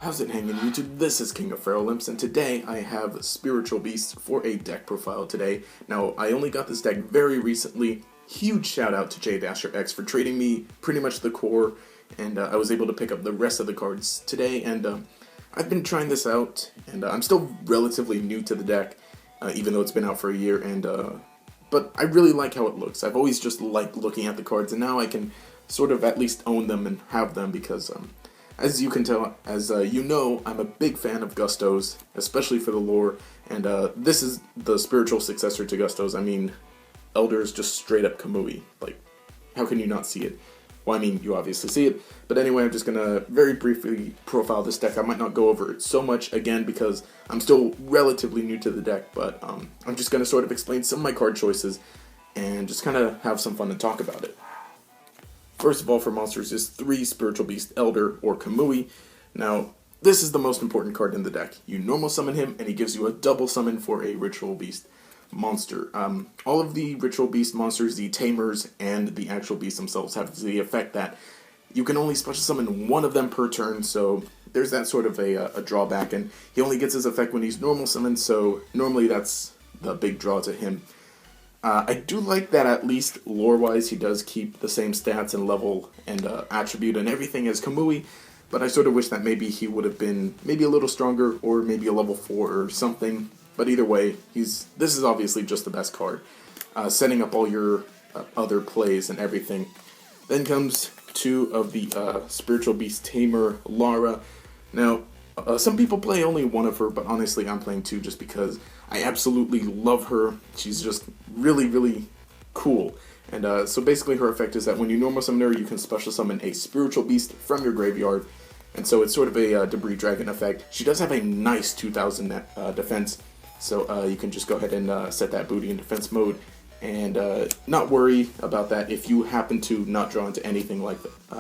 How's it hanging, YouTube? This is King of Feral Imps, and today I have Spiritual Beast for a deck profile today. Now, I only got this deck very recently. Huge shout out to J-X for trading me pretty much the core, and I was able to pick up the rest of the cards today, and I've been trying this out, and I'm still relatively new to the deck, even though it's been out for a year, but I really like how it looks. I've always just liked looking at the cards, and now I can sort of at least own them and have them because, as you can tell, as you know, I'm a big fan of Gustos, especially for the lore, and this is the spiritual successor to Gustos. I mean, Elder is just straight up Kamui. Like, how can you not see it? Well, I mean, you obviously see it, but anyway, I'm just gonna very briefly profile this deck. I might not go over it so much, again, because I'm still relatively new to the deck, but I'm just gonna sort of explain some of my card choices, and just kind of have some fun and talk about it. First of all, for monsters is 3 Spiritual Beast Elder, or Kamui. Now, this is the most important card in the deck. You normal summon him, and he gives you a double summon for a Ritual Beast monster. All of the Ritual Beast monsters, the Tamers, and the actual beasts themselves have the effect that you can only special summon one of them per turn, so there's that sort of a drawback, and he only gets his effect when he's normal summoned, so normally that's the big draw to him. I do like that at least lore-wise he does keep the same stats and level and attribute and everything as Kamui, but I sort of wish that maybe he would have been maybe a little stronger or maybe a level 4 or something, but either way, this is obviously just the best card, setting up all your other plays and everything. Then comes 2 of the Spiritual Beast Tamer, Lara. Now, some people play only 1 of her, but honestly I'm playing 2 just because I absolutely love her. She's just really, really cool. And so basically her effect is that when you normal summon her, you can special summon a Spiritual Beast from your graveyard. And so it's sort of a Debris Dragon effect. She does have a nice 2000 defense, so you can just go ahead and set that booty in defense mode and not worry about that if you happen to not draw into anything like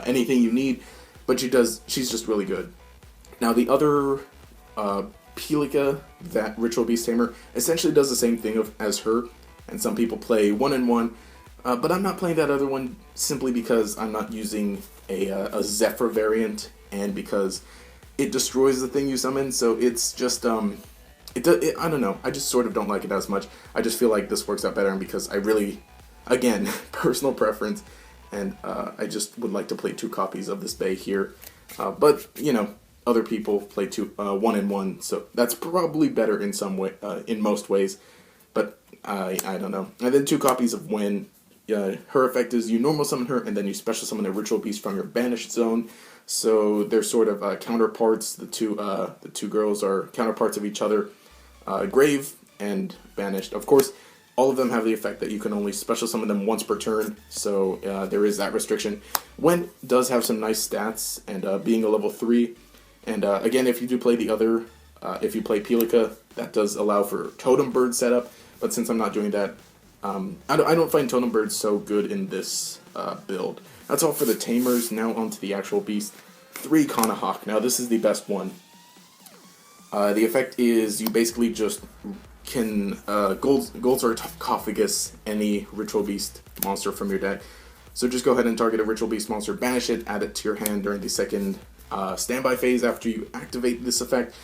anything you need. But she's just really good. Now the other Pelica, that Ritual Beast Tamer, essentially does the same thing as her, and some people play 1 and 1, but I'm not playing that other one simply because I'm not using a Zephyr variant, and because it destroys the thing you summon, so it's just, I don't know, I just sort of don't like it as much. I just feel like this works out better, and because I really, again, personal preference, and I just would like to play 2 copies of this bay here, but, you know, other people play 1 and 1, so that's probably better in some way, in most ways. But I don't know. And then 2 copies of Wen. Her effect is you normal summon her, and then you special summon a Ritual Beast from your banished zone. So they're sort of counterparts. The two girls are counterparts of each other. Grave and banished. Of course, all of them have the effect that you can only special summon them once per turn. So there is that restriction. Wen does have some nice stats, and being a level 3. And again, if you do play the other, if you play Pelica, that does allow for Totem Bird setup. But since I'm not doing that, I don't find Totem Bird so good in this build. That's all for the Tamers. Now onto the actual beast. 3 Kanahawk. Now this is the best one. The effect is you basically just can gold sarcophagus any Ritual Beast monster from your deck. So just go ahead and target a Ritual Beast monster, banish it, add it to your hand during the second standby phase after you activate this effect,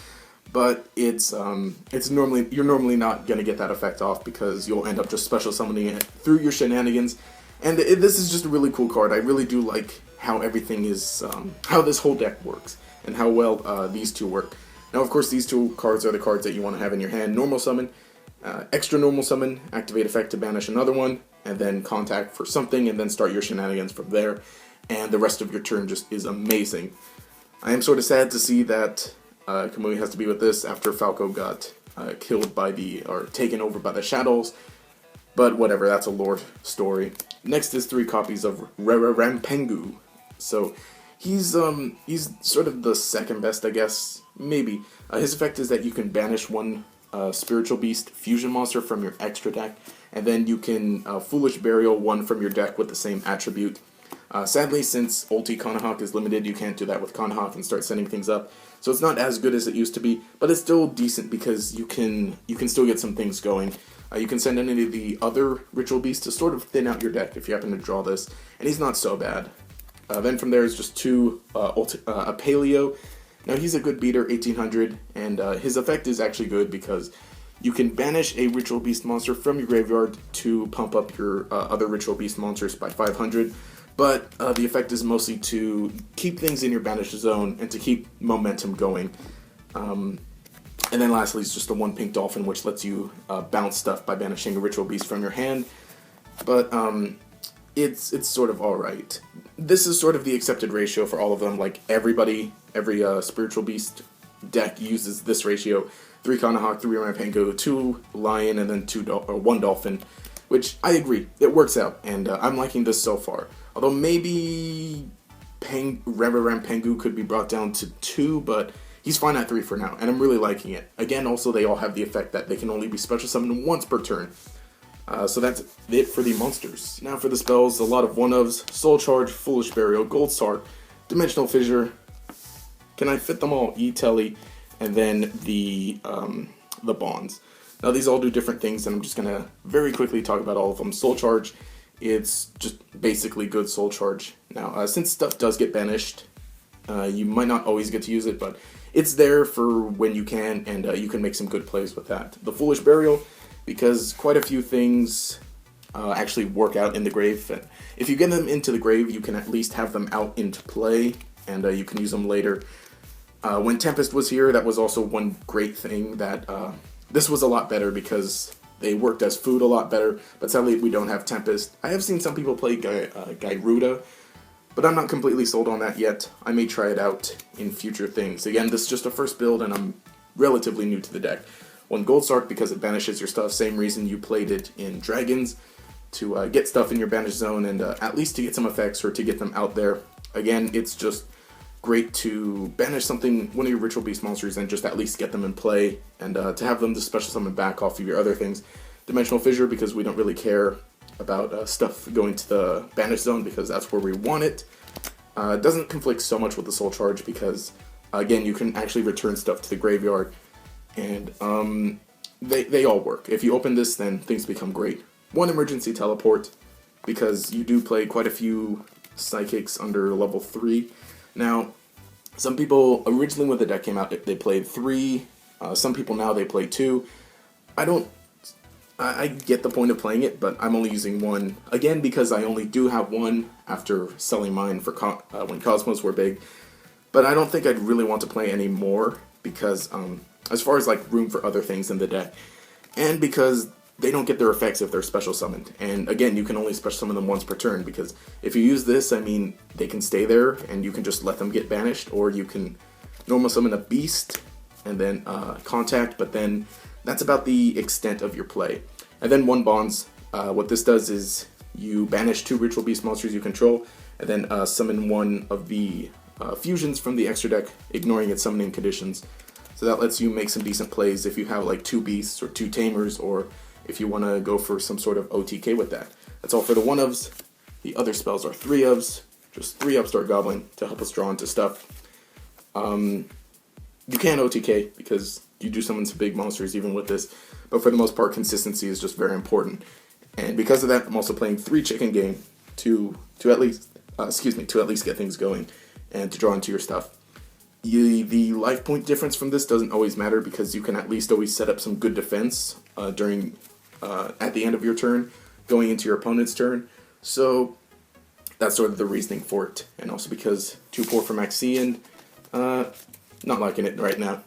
but you're normally not gonna get that effect off because you'll end up just special summoning it through your shenanigans. And this is just a really cool card. I really do like how everything is, how this whole deck works and how well these 2 work. Now, of course, these 2 cards are the cards that you want to have in your hand. Normal summon, extra normal summon, activate effect to banish another one, and then contact for something, and then start your shenanigans from there. And the rest of your turn just is amazing. I am sort of sad to see that Kamui has to be with this after Falco got killed by or taken over by the Shadows, but whatever, that's a lore story. Next is 3 copies of Rampengu. So he's sort of the second best, I guess, maybe. His effect is that you can banish 1 Spiritual Beast fusion monster from your extra deck, and then you can Foolish Burial 1 from your deck with the same attribute. Sadly, since Ulti Kanahawk is limited, you can't do that with Kanahawk and start setting things up. So it's not as good as it used to be, but it's still decent because you can still get some things going. You can send any of the other Ritual Beasts to sort of thin out your deck if you happen to draw this, and he's not so bad. Then from there is just 2 a Paleo Now he's a good beater, 1800, and his effect is actually good because you can banish a Ritual Beast monster from your graveyard to pump up your other Ritual Beast monsters by 500, but the effect is mostly to keep things in your banish zone and to keep momentum going. And then lastly is just the one pink dolphin, which lets you bounce stuff by banishing a Ritual Beast from your hand, but it's sort of alright. This is sort of the accepted ratio for all of them. Like every Spiritual Beast deck uses this ratio: 3 Kanahawk, 3 Rampango, 2 Lion, and then 1 Dolphin, which I agree, it works out, and I'm liking this so far. Although maybe Rampango could be brought down to 2, but he's fine at 3 for now, and I'm really liking it. Again, also they all have the effect that they can only be special summoned once per turn. So that's it for the monsters. Now for the spells, a lot of 1-ofs: Soul Charge, Foolish Burial, Gold Sart, Dimensional Fissure. Can I fit them all? E-Telly, and then the bonds. Now these all do different things, and I'm just gonna very quickly talk about all of them. Soul Charge, it's just basically good Soul Charge. Now since stuff does get banished, you might not always get to use it, but it's there for when you can, and you can make some good plays with that. The Foolish Burial, because quite a few things actually work out in the grave. And if you get them into the grave, you can at least have them out into play, and you can use them later. When Tempest was here, that was also one great thing that this was a lot better because they worked as food a lot better, but sadly we don't have Tempest. I have seen some people play Gyruda, but I'm not completely sold on that yet. I may try it out in future things. Again, this is just a first build, and I'm relatively new to the deck. 1 Gold Sart because it banishes your stuff, same reason you played it in Dragons, to get stuff in your banish zone and at least to get some effects or to get them out there. Again, it's just great to banish one of your Ritual Beast monsters and just at least get them in play, and to have them to special summon back off of your other things. Dimensional Fissure because we don't really care about stuff going to the banish zone because that's where we want it. It doesn't conflict so much with the Soul Charge because, again, you can actually return stuff to the graveyard, and they all work. If you open this, then things become great. 1 Emergency Teleport because you do play quite a few Psychics under level 3. Now, some people, originally when the deck came out, they played 3. Some people now, they play 2. I get the point of playing it, but I'm only using 1. Again, because I only do have 1 after selling mine for when Cosmos were big. But I don't think I'd really want to play any more because, as far as like room for other things in the deck, and because they don't get their effects if they're special summoned. And again, you can only special summon them once per turn, because if you use this, I mean, they can stay there and you can just let them get banished, or you can normal summon a beast and then contact, but then that's about the extent of your play. And then 1 Bonds, what this does is you banish 2 Ritual Beast monsters you control, and then summon 1 of the fusions from the extra deck, ignoring its summoning conditions. So that lets you make some decent plays if you have like 2 beasts or 2 tamers, or if you want to go for some sort of OTK with that. That's all for the 1-ofs. The other spells are 3-ofs, just 3 Upstart Goblin to help us draw into stuff. You can OTK because you do summon some big monsters even with this, but for the most part, consistency is just very important. And because of that, I'm also playing 3 Chicken Game to at least get things going and to draw into your stuff. The life point difference from this doesn't always matter because you can at least always set up some good defense at the end of your turn, going into your opponent's turn. So that's sort of the reasoning for it. And also because 2 poor for Maxian, not liking it right now.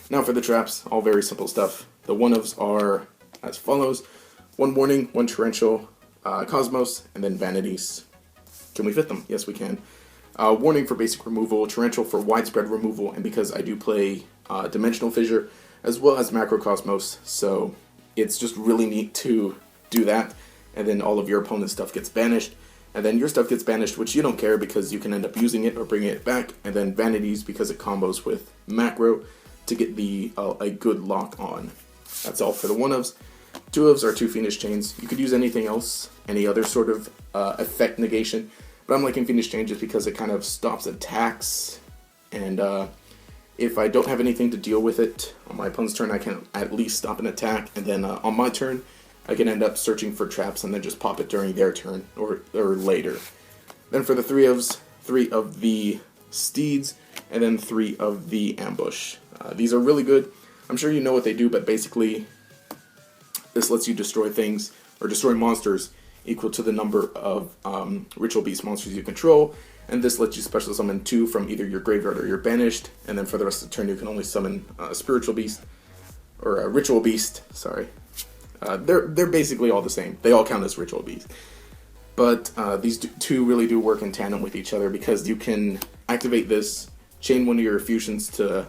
Now for the traps, all very simple stuff. The 1-ofs are as follows: 1 Warning, 1 Torrential, Cosmos, and then Vanities. Can we fit them? Yes, we can. Warning for basic removal, Torrential for widespread removal, and because I do play Dimensional Fissure as well as Macrocosmos, so it's just really neat to do that, and then all of your opponent's stuff gets banished, and then your stuff gets banished, which you don't care because you can end up using it or bringing it back, and then Vanities because it combos with Macro to get a good lock on. That's all for the 1-ofs. 2-ofs are 2 Fiendish Chains. You could use anything else, any other sort of effect negation, but I'm liking Fiendish Chain just because it kind of stops attacks, and if I don't have anything to deal with it on my opponent's turn, I can at least stop an attack, and then on my turn, I can end up searching for traps and then just pop it during their turn or later. Then for the 3-ofs, 3 of the Steeds, and then 3 of the Ambush. These are really good. I'm sure you know what they do, but basically this lets you destroy things, or destroy monsters, equal to the number of Ritual Beast monsters you control, and this lets you special summon 2 from either your graveyard or your banished, and then for the rest of the turn you can only summon a Spiritual Beast, or a Ritual Beast, sorry. They're basically all the same. They all count as Ritual Beast. But these two really do work in tandem with each other, because you can activate this, chain one of your fusions to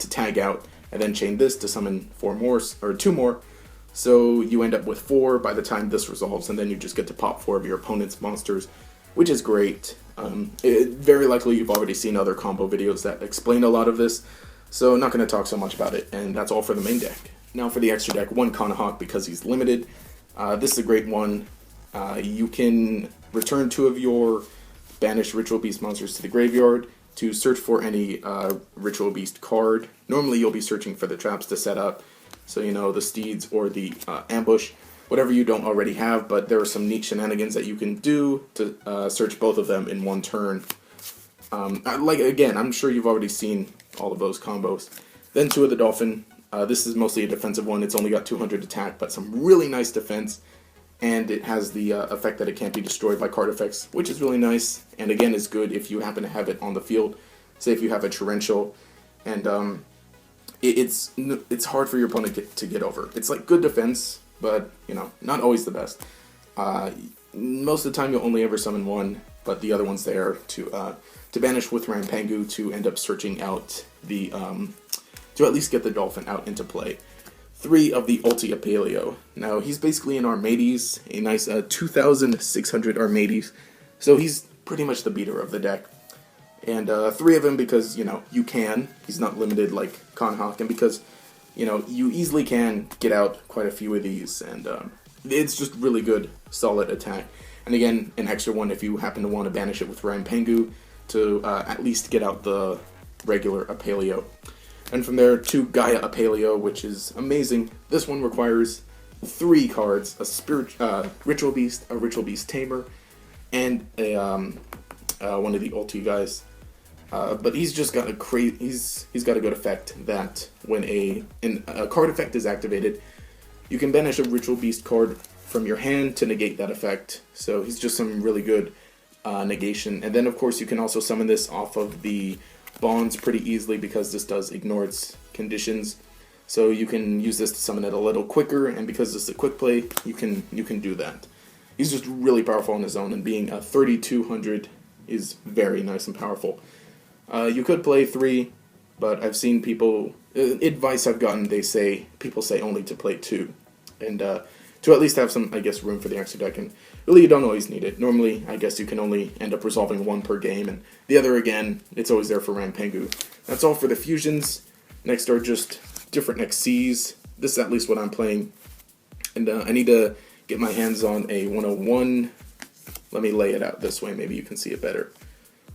tag out, and then chain this to summon 4 more, or 2 more. So you end up with 4 by the time this resolves, and then you just get to pop 4 of your opponent's monsters, which is great. Very likely you've already seen other combo videos that explain a lot of this, so I'm not going to talk so much about it, and that's all for the main deck. Now for the extra deck, 1 Kanahawk because he's limited. This is a great one. You can return 2 of your banished Ritual Beast monsters to the graveyard to search for any Ritual Beast card. Normally you'll be searching for the traps to set up, so you know, the Steeds or the Ambush, whatever you don't already have, but there are some neat shenanigans that you can do to search both of them in one turn. Again, I'm sure you've already seen all of those combos. Then 2 of the Dolphin. This is mostly a defensive one. It's only got 200 attack, but some really nice defense. And it has the effect that it can't be destroyed by card effects, which is really nice. And again, is good if you happen to have it on the field. Say if you have a Torrential, and it's hard for your opponent to get over. It's like good defense, but you know, not always the best. Most of the time, you'll only ever summon 1, but the other one's there to banish with Rampangu to end up searching out the to at least get the Dolphin out into play. 3 of the Ulti Apelio. Now, he's basically an Armades, a nice 2,600 Armades, so he's pretty much the beater of the deck. And 3 of him because, you know, you can. He's not limited like Kanahawk, and because, you know, you easily can get out quite a few of these, and it's just really good, solid attack. And again, an extra one if you happen to want to banish it with Rampangu to at least get out the regular Apelio. And from there, 2 Gaia Apelio, which is amazing. This one requires 3 cards: a Ritual Beast, a Ritual Beast Tamer, and a one of the ulti guys. But he's just got he's got a good effect that when a card effect is activated, you can banish a Ritual Beast card from your hand to negate that effect. So he's just some really good negation. And then of course you can also summon this off of the bonds pretty easily, because this does ignore its conditions. So you can use this to summon it a little quicker, and because this is a quick play, you can do that. He's just really powerful on his own, and being a 3,200 is very nice and powerful. You could play 3, but I've seen people, advice I've gotten, people say only to play 2. And to at least have some, I guess, room for the extra deck, and really you don't always need it. Normally, I guess you can only end up resolving 1 per game, and the other, again, it's always there for Rampangu. That's all for the fusions. Next are just different XCs. This is at least what I'm playing, and I need to get my hands on a 101. Let me lay it out this way, maybe you can see it better.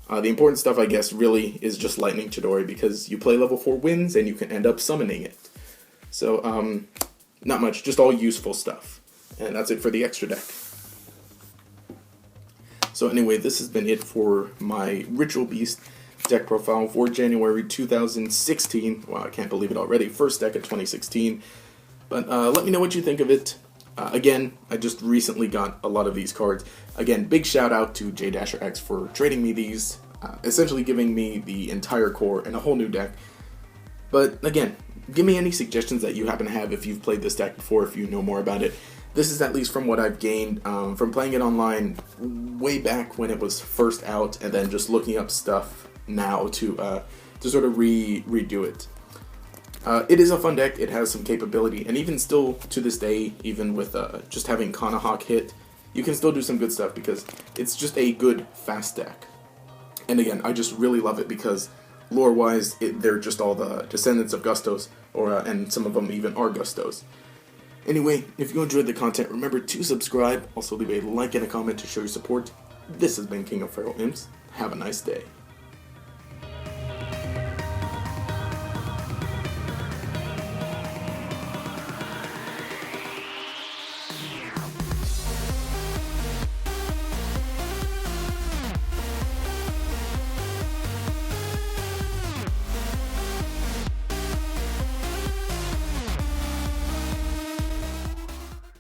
The important stuff, I guess, really is just Lightning Chidori, because you play level 4 wins, and you can end up summoning it. So, not much, just all useful stuff. And that's it for the extra deck. So anyway, this has been it for my Ritual Beast deck profile for January 2016. Wow, I can't believe it already. First deck of 2016. But let me know what you think of it. Again, I just recently got a lot of these cards. Again, big shout out to JDasherX for trading me these, essentially giving me the entire core and a whole new deck. But again, give me any suggestions that you happen to have if you've played this deck before, if you know more about it. This is at least from what I've gained from playing it online way back when it was first out, and then just looking up stuff now to sort of redo it. It is a fun deck. It has some capability, and even still to this day, even with just having Kanahawk hit, you can still do some good stuff because it's just a good fast deck. And again, I just really love it because lore-wise, they're just all the descendants of Gustos, and some of them even are Gustos. Anyway, if you enjoyed the content, remember to subscribe. Also leave a like and a comment to show your support. This has been King of Feral Imps. Have a nice day.